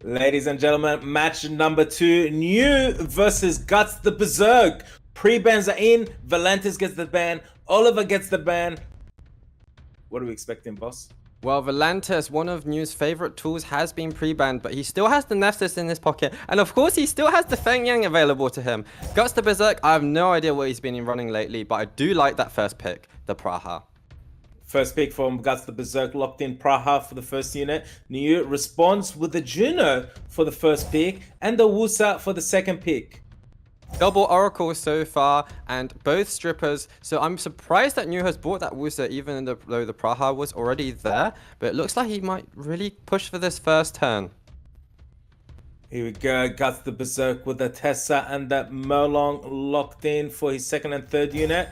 Ladies and gentlemen, match number 2, New versus GutsTheBERSERK. Pre-bans are in, Valantis gets the ban, Oliver gets the ban. What are we expecting, boss? Well, Valantis, one of New's favorite tools, has been pre-banned, but he still has the Nexus in his pocket, and of course he still has the Feng Yang available to him. GutsTheBERSERK, I have no idea what he's been running lately, but I do like that first pick, the Praha. First pick from GutsTheBERSERK, locked in Praha for the first unit. New responds with the Juno for the first pick and the Wusa for the second pick. Double Oracle so far, and both strippers, so I'm surprised that New has bought that Wusa even though the Praha was already there, but it looks like he might really push for this first turn. Here we go, GutsTheBERSERK with the Tessa and the Molong locked in for his second and third unit.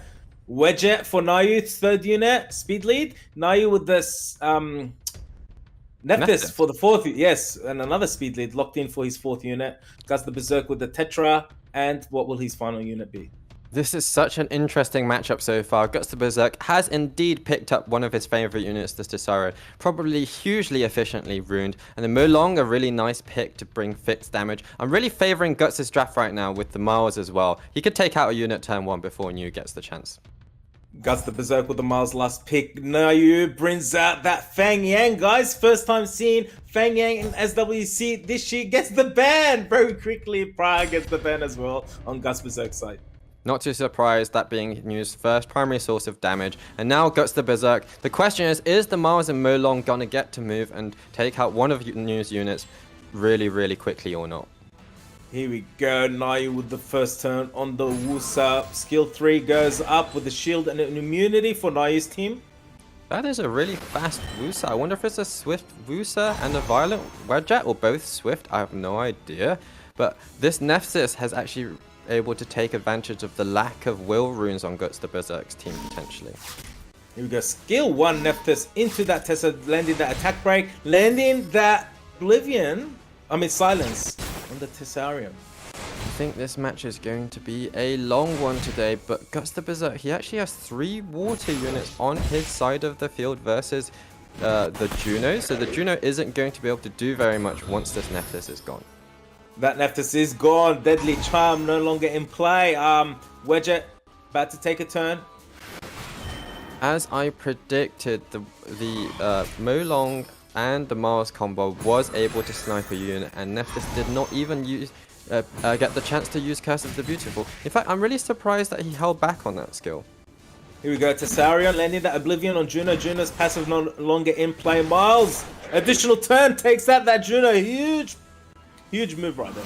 Wedget for Nayu's third unit, speed lead. Nayu with this Nephthys for the fourth, yes, and another speed lead locked in for his fourth unit. GutsTheBERSERK with the Tetra, and what will his final unit be? This is such an interesting matchup so far. GutsTheBERSERK has indeed picked up one of his favorite units, the Tesaro, probably hugely efficiently ruined, and the Molong, a really nice pick to bring fixed damage. I'm really favoring Guts' draft right now with the Miles as well. He could take out a unit turn 1 before New gets the chance. GutsTheBERSERK with the Miles last pick. Nayu brings out that Feng Yang, guys. First time seeing Feng Yang in SWC this year, gets the ban very quickly. Prague gets the ban as well on GutsTheBERSERK's side. Not too surprised, that being New's first primary source of damage. And now GutsTheBERSERK. The question is the Miles and Molong gonna get to move and take out one of New's units really quickly or not? Here we go, Nayu with the first turn on the Wusa. Skill 3 goes up with the shield and an immunity for Nayu's team. That is a really fast Wusa. I wonder if it's a swift Wusa and a violent Wedget, or both swift. I have no idea. But this Nephthys has actually able to take advantage of the lack of will runes on GutsTheBERSERK's team potentially. Here we go, skill 1 Nephthys into that Tessa, landing that attack break, landing that silence on the Tessarium. I think this match is going to be a long one today, but GutsTheBERSERK, he actually has 3 water units on his side of the field versus the Juno, so the Juno isn't going to be able to do very much once this Nephthys is gone. That Nephthys is gone. Deadly Charm no longer in play. Wedget about to take a turn. As I predicted, the Molong and the Miles combo was able to snipe a unit, and Nephthys did not even use get the chance to use Curse of the Beautiful. In fact, I'm really surprised that he held back on that skill. Here we go, Tessarion landing that Oblivion on Juno. Juno's passive no longer in play. Miles, additional turn, takes out that Juno. Huge move right there.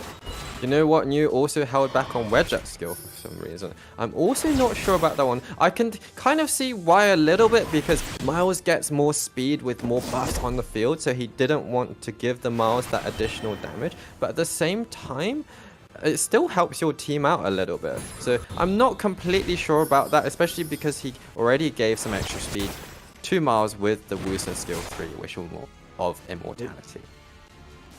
You know what? New also held back on Wedget's skill for some reason. I'm also not sure about that one. I can kind of see why a little bit, because Miles gets more speed with more buffs on the field, so he didn't want to give the Miles that additional damage. But at the same time, it still helps your team out a little bit. So I'm not completely sure about that, especially because he already gave some extra speed to Miles with the Wusa skill 3, which was more of immortality.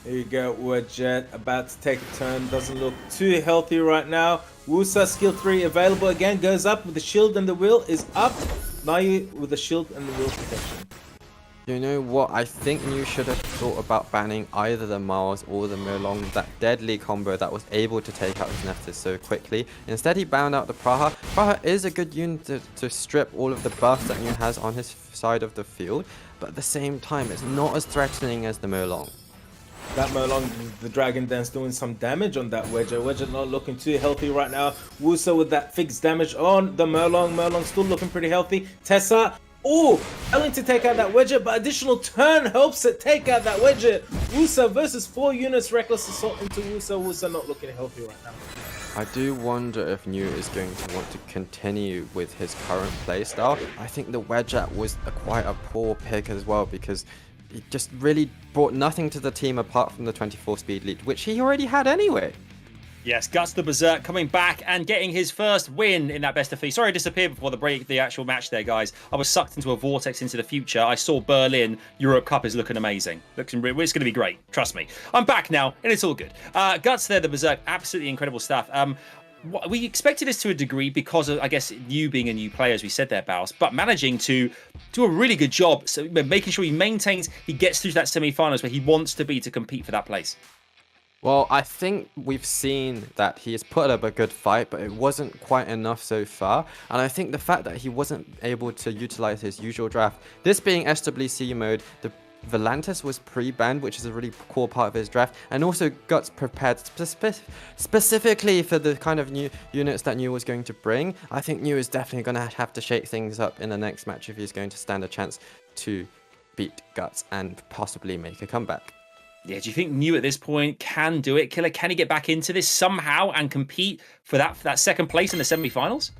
Here you go, Wedget about to take a turn. Doesn't look too healthy right now. Wusa skill 3 available again. Goes up with the shield and the will is up. Nayu with the shield and the will protection. You know what? I think New should have thought about banning either the Miles or the Molong, that deadly combo that was able to take out his Nephthys so quickly. Instead, he banned out the Praha. Praha is a good unit to strip all of the buffs that New has on his side of the field, but at the same time, it's not as threatening as the Molong. That Molong, the Dragon Dance, doing some damage on that Wedget. Wedget not looking too healthy right now. Wusa with that fixed damage on the Molong. Molong still looking pretty healthy. Tessa, failing to take out that Wedget, but additional turn helps it take out that Wedget. Wusa versus 4 units, reckless assault into Wusa. Wusa not looking healthy right now. I do wonder if New is going to want to continue with his current playstyle. I think the Wedget was quite a poor pick as well, because he just really brought nothing to the team apart from the 24 speed lead, which he already had anyway. Yes, GutsTheBERSERK coming back and getting his first win in that best of 3. Sorry I disappeared before the actual match there, guys. I was sucked into a vortex into the future. I saw Berlin. Europe Cup is looking amazing. It's going to be great. Trust me. I'm back now, and it's all good. Guts there, the Berserk. Absolutely incredible stuff. We expected this to a degree because of, I guess, you being a new player, as we said there, Baus, but managing to do a really good job, so making sure he maintains, he gets through to that semi-finals where he wants to be to compete for that place. Well, I think we've seen that he has put up a good fight, but it wasn't quite enough so far. And I think the fact that he wasn't able to utilize his usual draft, this being SWC mode, the Volantis was pre-banned, which is a really core part of his draft, and also Guts prepared specifically for the kind of new units that New was going to bring. I think New is definitely going to have to shake things up in the next match if he's going to stand a chance to beat Guts and possibly make a comeback. Yeah, do you think New at this point can do it? Killer, can he get back into this somehow and compete for that second place in the semi-finals?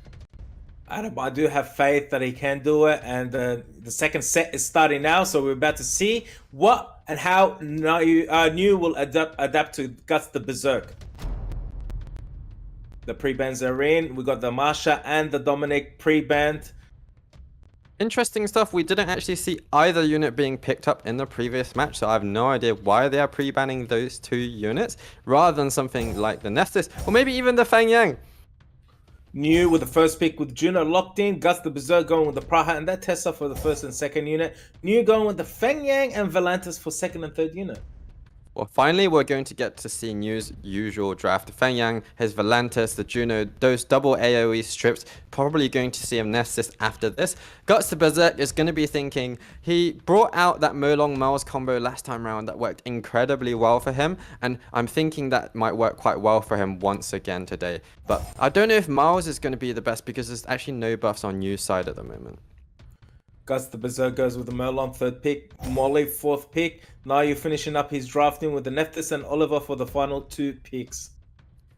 Adam, I do have faith that he can do it, and the second set is starting now, so we're about to see what and how New will adapt to GutsTheBERSERK. The pre-bans are in. We got the Marsha and the Dominic pre-banned. Interesting stuff. We didn't actually see either unit being picked up in the previous match, so I have no idea why they are pre-banning those two units rather than something like the Nestis or maybe even the Feng Yang. New with the first pick with Juno locked in. GutsTheBERSERK going with the Praha and that Tessa for the first and second unit. New going with the Feng Yang and Volantis for second and third unit. Well, finally, we're going to get to see New's usual draft. The Feng Yang, his Volantis, the Juno, those double AoE strips. Probably going to see him Nestis after this. GutsTheBERSERK is going to be thinking, he brought out that Molong Miles combo last time around that worked incredibly well for him. And I'm thinking that might work quite well for him once again today. But I don't know if Miles is going to be the best because there's actually no buffs on New's side at the moment. GutsTheBERSERK goes with the Merlon third pick, Molly fourth pick. Now you're finishing up his drafting with the Nephthys and Oliver for the final two picks.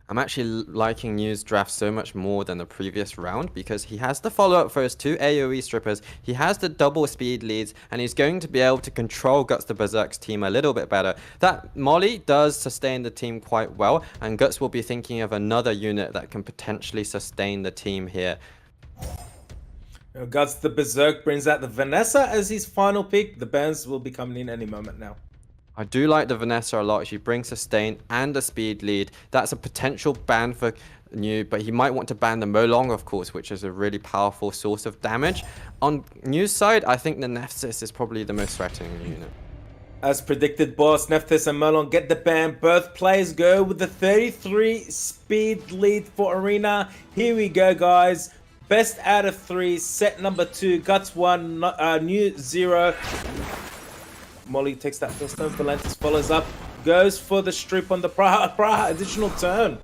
I'm actually liking New's draft so much more than the previous round because he has the follow-up for his two AoE strippers, he has the double speed leads, and he's going to be able to control GutsTheBERSERK's team a little bit better. That Molly does sustain the team quite well, and Guts will be thinking of another unit that can potentially sustain the team here. GutsTheBERSERK brings out the Vanessa as his final pick. The bans will be coming in any moment now. I do like the Vanessa a lot. She brings sustain and a speed lead. That's a potential ban for New, but he might want to ban the Molong, of course, which is a really powerful source of damage. On New's side, I think the Nephthys is probably the most threatening unit. As predicted, boss, Nephthys and Merlon get the ban. Both players go with the 33 speed lead for Arena. Here we go, guys. Best out of 3, set number 2, Guts 1, New 0. Molly takes that first turn, Volantis follows up, goes for the strip on the Praha additional turn.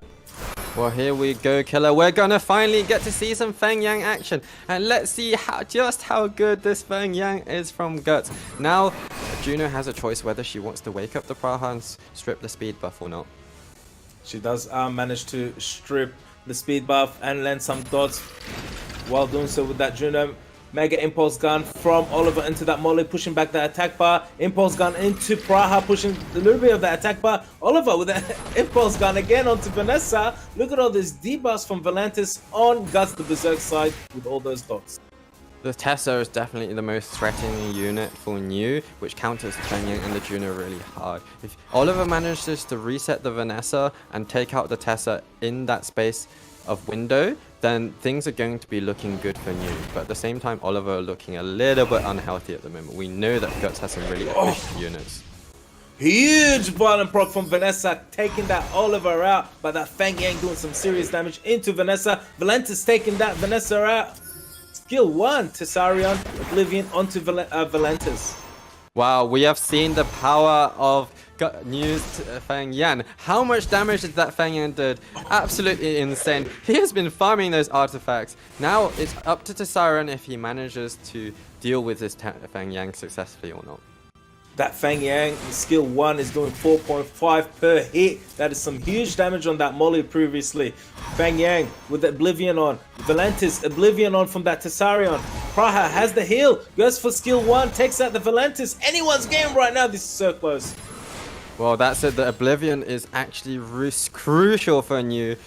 Well, here we go, Killer. We're gonna finally get to see some Feng Yang action, and let's see just how good this Feng Yang is from Guts. Now, Juno has a choice whether she wants to wake up the Praha and strip the speed buff or not. She does manage to strip the speed buff and land some dots while doing so with that Juno. Mega impulse gun from Oliver into that Molly, pushing back the attack bar. Impulse gun into Praha, pushing a little bit of the attack bar. Oliver with that impulse gun again onto Vanessa. Look at all these debuffs from Volantis on GutsTheBERSERK side with all those dots. The Tessa is definitely the most threatening unit for New, which counters the Feng Yang and the Juno really hard. If Oliver manages to reset the Vanessa and take out the Tessa in that space of window, then things are going to be looking good for New. But at the same time, Oliver looking a little bit unhealthy at the moment. We know that Guts has some really efficient units. Huge violent proc from Vanessa, taking that Oliver out, but that Feng Yang doing some serious damage into Vanessa. Volantis taking that Vanessa out. Skill 1, Tessarion, Oblivion onto Volantis. Wow, we have seen the power of New's Feng Yan. How much damage did that Feng Yan did? Absolutely insane. He has been farming those artifacts. Now it's up to Tessarion if he manages to deal with this Feng Yang successfully or not. That Feng Yang, skill 1 is doing 4.5 per hit. That is some huge damage on that Molly previously. Feng Yang with the Oblivion on. Volantis, Oblivion on from that Tessarion. Praha has the heal, goes for skill 1, takes out the Volantis. Anyone's game right now, this is so close. Well, that's it. The Oblivion is actually crucial for New,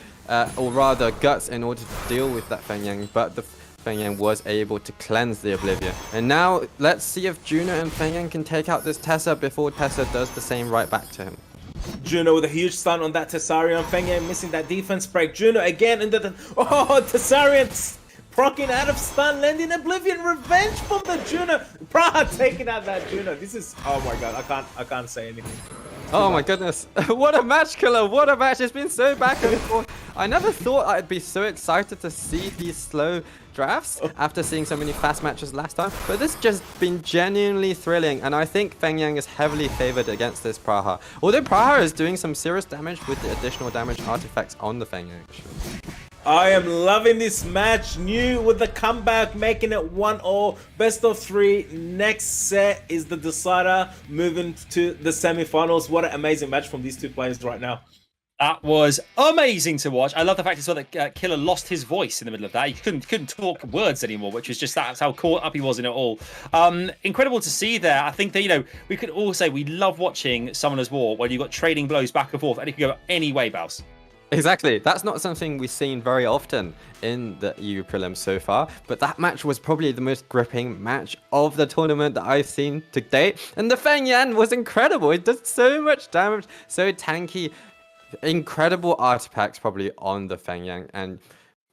or rather Guts, in order to deal with that Feng Yang. But the Feng Yang was able to cleanse the Oblivion. And now, let's see if Juno and Feng Yang can take out this Tessa before Tessa does the same right back to him. Juno with a huge stun on that Tessarion. Feng Yang missing that defense break. Juno again into the... Oh, Tessarion procking out of stun, landing Oblivion. Revenge from the Juno. Praha taking out that Juno. This is... Oh my god, I can't say anything. Oh my goodness. What a match, Killer. What a match. It's been so back and forth. I never thought I'd be so excited to see these slow drafts after seeing so many fast matches last time. But this just been genuinely thrilling. And I think Feng Yang is heavily favored against this Praha. Although Praha is doing some serious damage with the additional damage artifacts on the Feng Yang. I am loving this match. New with the comeback, making it 1-0. Best of 3. Next set is the decider, moving to the semi-finals. What an amazing match from these two players right now. That was amazing to watch. I love the fact as well that Killer lost his voice in the middle of that. He couldn't talk words anymore, which was just that's how caught up he was in it all. Incredible to see there. I think that, we could all say we love watching Summoner's War when you've got trading blows back and forth and it can go any way, Baus. Exactly. That's not something we've seen very often in the EU prelims so far, but that match was probably the most gripping match of the tournament that I've seen to date. And the Feng Yan was incredible. It does so much damage, so tanky, incredible artifacts probably on the Feng Yang. And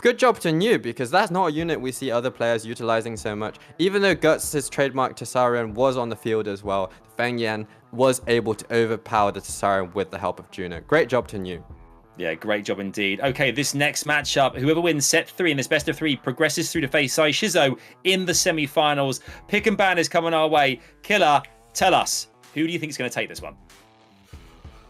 good job to New, because that's not a unit we see other players utilizing so much. Even though Guts' trademark Tessarion was on the field as well, Feng Yan was able to overpower the Tessarion with the help of Juno. Great job to New. Yeah, great job indeed. Okay, this next matchup, whoever wins set 3 in this best of 3 progresses through to face Sai Shizo in the semi-finals. Pick and ban is coming our way. Killer, tell us, who do you think is going to take this one?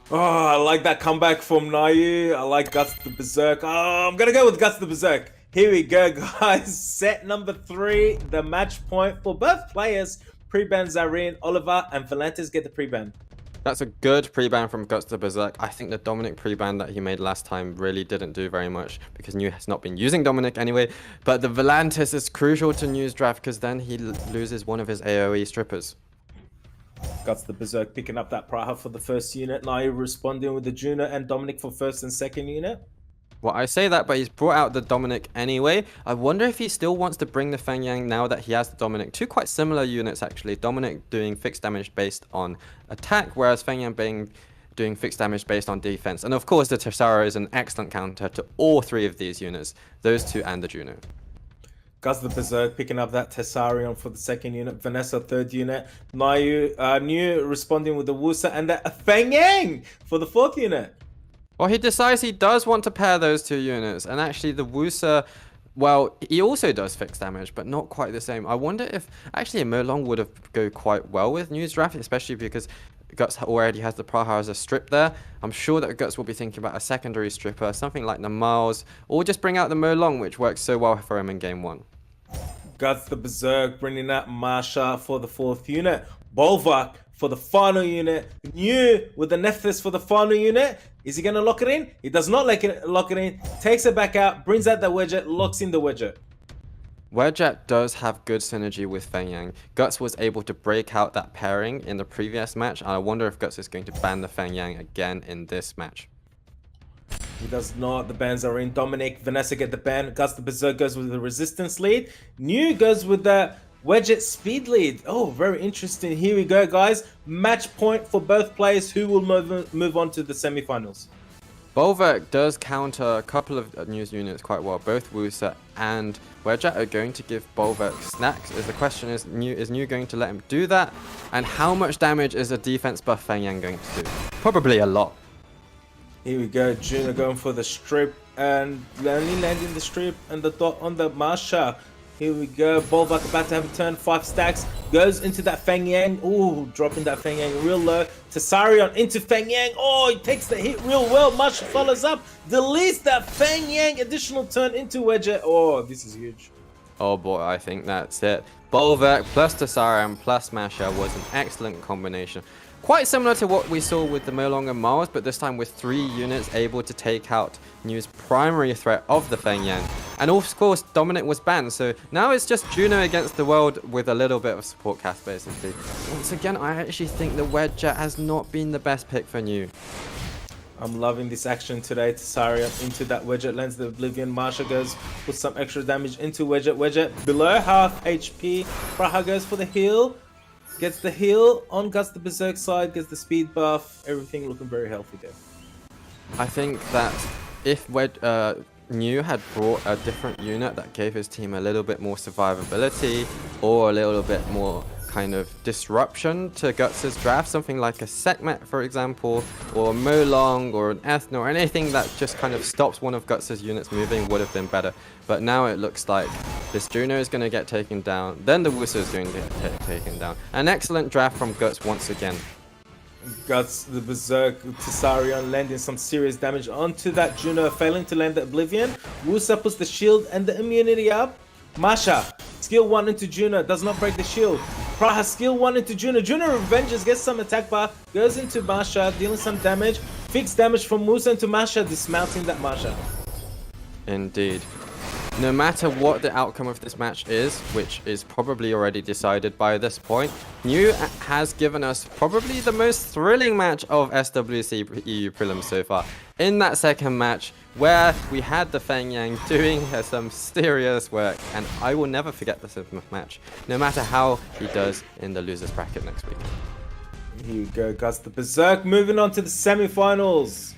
Oh, I like that comeback from Nayu. I like GutsTheBERSERK. Oh, I'm going to go with GutsTheBERSERK. Here we go, guys. Set number 3, the match point for both players. Pre-ban Zareen, Oliver, and Valentis get the pre-ban. That's a good pre-ban from GutsTheBERSERK. I think the Dominic pre-ban that he made last time really didn't do very much because New has not been using Dominic anyway. But the Valantis is crucial to New's draft because then he loses one of his AoE strippers. GutsTheBERSERK picking up that Praha for the first unit. Nayu responding with the Juno and Dominic for first and second unit. Well, I say that, but he's brought out the Dominic anyway. I wonder if he still wants to bring the Feng Yang now that he has the Dominic. Two quite similar units, actually. Dominic doing fixed damage based on attack, whereas Feng Yang doing fixed damage based on defense. And of course, the Tessaro is an excellent counter to all 3 of these units. Those 2 and the Juno. GutsTheBERSERK picking up that Tessarion for the second unit. Vanessa, third unit. Nayu, New responding with the Wusa and the Feng Yang for the fourth unit. Well, he decides he does want to pair those 2 units. And actually, the Wusa, well, he also does fixed damage, but not quite the same. I wonder if actually a Merlong would have go quite well with New's draft, especially because Guts already has the Praha as a strip there. I'm sure that Guts will be thinking about a secondary stripper, something like the Miles, or just bring out the Merlong, which works so well for him in game 1. GutsTheBERSERK bringing out Marsha for the fourth unit. Bolvak for the final unit. New with the Nephthys for the final unit. Is he going to lock it in? He does not lock it in. Takes it back out. Brings out the Wedget. Locks in the Wedget. Wedget does have good synergy with Feng Yang. Guts was able to break out that pairing in the previous match. And I wonder if Guts is going to ban the Feng Yang again in this match. He does not. The bans are in. Dominic, Vanessa get the ban. GutsTheBERSERK goes with the resistance lead. New goes with the Wedget speed lead. Oh, very interesting. Here we go, guys. Match point for both players. Who will move on to the semi-finals? Bolverk does counter a couple of New's units quite well. Both Wusa and Wedget are going to give Bolverk snacks. The question is New going to let him do that? And how much damage is a defense buff Feng Yang going to do? Probably a lot. Here we go. Juno going for the strip and only landing the strip and the dot on the Marsha. Here we go. Bolvak about to have a turn. 5 stacks. Goes into that Feng Yang. Ooh, dropping that Feng Yang real low. Tessarion into Feng Yang. Oh, he takes the hit real well. Marsha follows up. Deletes that Feng Yang. Additional turn into Wedget. Oh, this is huge. Oh boy, I think that's it. Bolverk plus Tessarion plus Masha was an excellent combination. Quite similar to what we saw with the Merlong and Mars, but this time with 3 units able to take out New's primary threat of the Feng Yang. And of course, Dominic was banned, so now it's just Juno against the world with a little bit of support cast, basically. Once again, I actually think the Wedget has not been the best pick for New. I'm loving this action today. Tessarion into that Wedget, lands the Oblivion. Marsha goes with some extra damage into Wedget. Wedget below half HP. Praha goes for the heal. Gets the heal on GutsTheBERSERK side, gets the speed buff, everything looking very healthy there. I think that if New had brought a different unit that gave his team a little bit more survivability or a little bit more kind of disruption to Guts' draft, something like a Sekhmet, for example, or a Molong, or an Ethno, or anything that just kind of stops one of Guts' units moving would have been better. But now it looks like this Juno is going to get taken down, then the Wusa is going to get taken down. An excellent draft from Guts once again. Guts the Berserk Tisarion landing some serious damage onto that Juno, failing to land the Oblivion. Wusa puts the shield and the immunity up. Masha, skill 1 into Juno, does not break the shield. Praha, skill 1 into Juno. Juno revenges, gets some attack bar, goes into Masha, dealing some damage. Fixed damage from Wusa into Masha, dismounting that Masha. Indeed. No matter what the outcome of this match is, which is probably already decided by this point, New has given us probably the most thrilling match of SWC EU prelims so far. In that second match, where we had the Feng Yang doing some serious work, and I will never forget this match, no matter how he does in the losers bracket next week. Here you go, Guts the Berserk, moving on to the semi-finals.